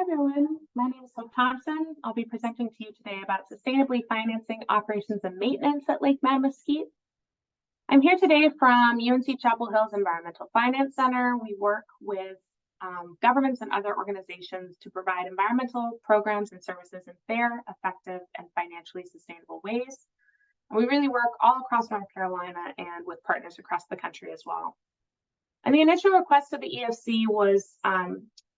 Hi everyone, my name is Thomson. I'll be presenting to you today about sustainably financing operations and maintenance at Lake Mattamuskeet. I'm here today from UNC Chapel Hill's Environmental Finance Center. We work with governments and other organizations to provide environmental programs and services in fair, effective, and financially sustainable ways. And we really work all across North Carolina and with partners across the country as well. And the initial request of the EFC was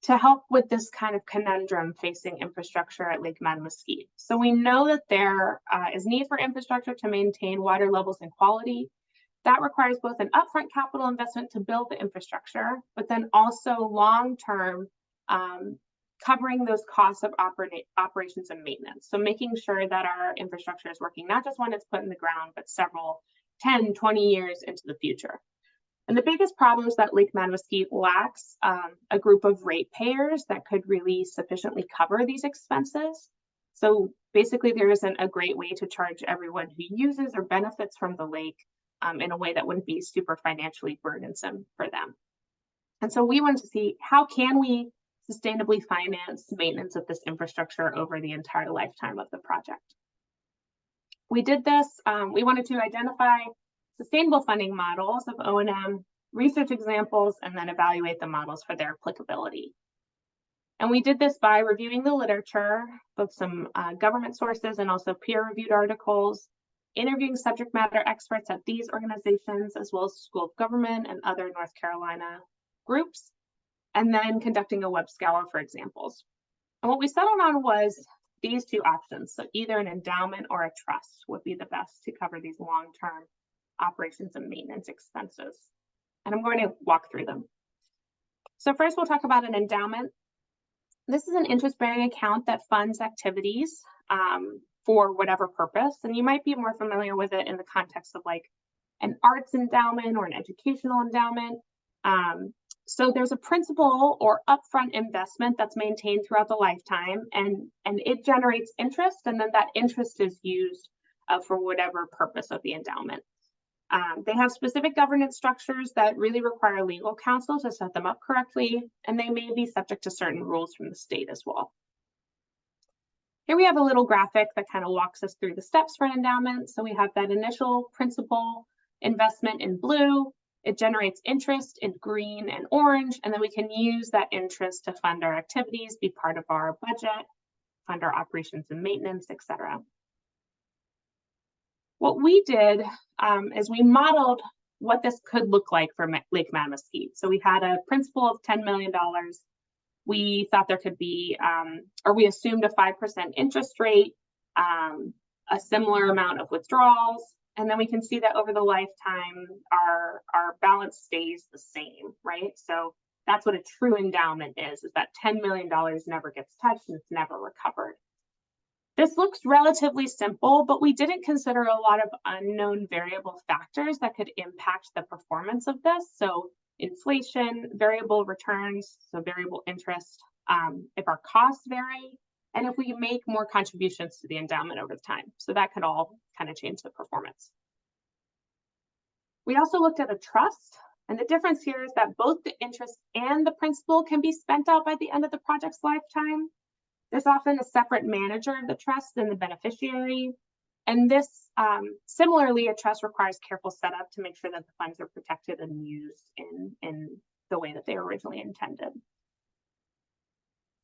to help with this kind of conundrum facing infrastructure at Lake Mattamuskeet. So we know that there is need for infrastructure to maintain water levels and quality. That requires both an upfront capital investment to build the infrastructure, but then also long-term covering those costs of operations and maintenance. So making sure that our infrastructure is working, not just when it's put in the ground, but several 10, 20 years into the future. And the biggest problem is that Lake Mattamuskeet lacks a group of ratepayers that could really sufficiently cover these expenses. So basically, there isn't a great way to charge everyone who uses or benefits from the lake in a way that wouldn't be super financially burdensome for them. And so we wanted to see, how can we sustainably finance maintenance of this infrastructure over the entire lifetime of the project? We did this, we wanted to identify sustainable funding models of O&M, research examples, and then evaluate the models for their applicability. And we did this by reviewing the literature, both some government sources and also peer-reviewed articles, interviewing subject matter experts at these organizations, as well as School of Government and other North Carolina groups, and then conducting a web scour for examples. And what we settled on was these two options. So either an endowment or a trust would be the best to cover these long-term operations and maintenance expenses. And I'm going to walk through them. So first, we'll talk about an endowment. This is an interest-bearing account that funds activities for whatever purpose. And you might be more familiar with it in the context of like an arts endowment or an educational endowment. So there's a principal or upfront investment that's maintained throughout the lifetime, and it generates interest, and then that interest is used for whatever purpose of the endowment. They have specific governance structures that really require legal counsel to set them up correctly, and they may be subject to certain rules from the state as well. Here we have a little graphic that kind of walks us through the steps for an endowment. So we have that initial principal investment in blue. It generates interest in green and orange, and then we can use that interest to fund our activities, be part of our budget, fund our operations and maintenance, etc. What we did is we modeled what this could look like for Lake Mattamuskeet. So we had a principal of $10 million. We thought there could be, or we assumed a 5% interest rate, a similar amount of withdrawals, and then we can see that over the lifetime, our balance stays the same, right? So that's what a true endowment is that $10 million never gets touched and it's never recovered. This looks relatively simple, but we didn't consider a lot of unknown variable factors that could impact the performance of this. So inflation, variable returns, so variable interest, if our costs vary, and if we make more contributions to the endowment over time. So that could all kind of change the performance. We also looked at a trust, and the difference here is that both the interest and the principal can be spent out by the end of the project's lifetime. There's often a separate manager of the trust than the beneficiary. And this, similarly, a trust requires careful setup to make sure that the funds are protected and used in the way that they were originally intended.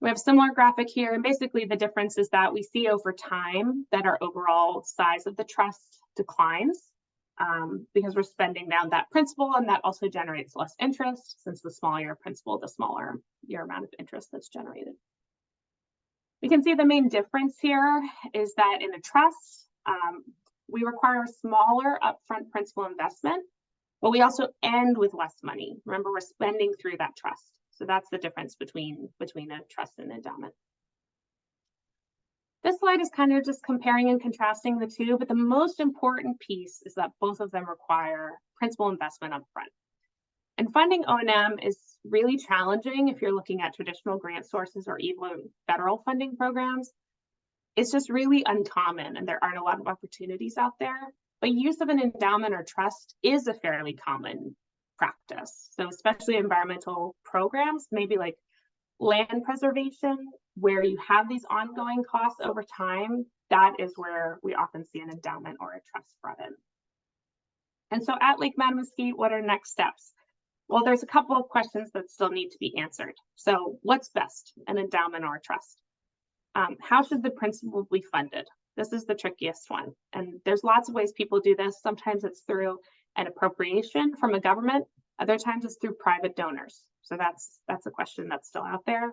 We have a similar graphic here, and basically the difference is that we see over time that our overall size of the trust declines because we're spending down that principal, and that also generates less interest, since the smaller your principal, the smaller your amount of interest that's generated. We can see the main difference here is that in a trust, we require a smaller upfront principal investment, but we also end with less money. Remember, we're spending through that trust. So that's the difference between a trust and endowment. This slide is kind of just comparing and contrasting the two, but the most important piece is that both of them require principal investment upfront. And funding O&M is really challenging if you're looking at traditional grant sources or even federal funding programs. It's just really uncommon, and there aren't a lot of opportunities out there. But use of an endowment or trust is a fairly common practice. So especially environmental programs, maybe like land preservation, where you have these ongoing costs over time, that is where we often see an endowment or a trust brought in. And so at Lake Mattamuskeet, what are next steps? Well, there's a couple of questions that still need to be answered. So what's best, an endowment or a trust? How should the principal be funded? This is the trickiest one. And there's lots of ways people do this. Sometimes it's through an appropriation from a government. Other times it's through private donors. So that's a question that's still out there.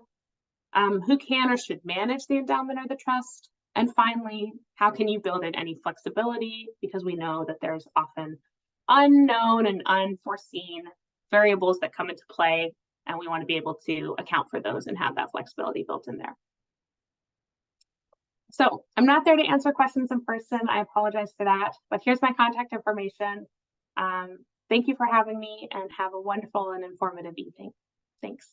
Who can or should manage the endowment or the trust? And finally, how can you build in any flexibility? Because we know that there's often unknown and unforeseen variables that come into play, and we want to be able to account for those and have that flexibility built in there. So I'm not there to answer questions in person. I apologize for that, but here's my contact information. Thank you for having me, and have a wonderful and informative evening. Thanks.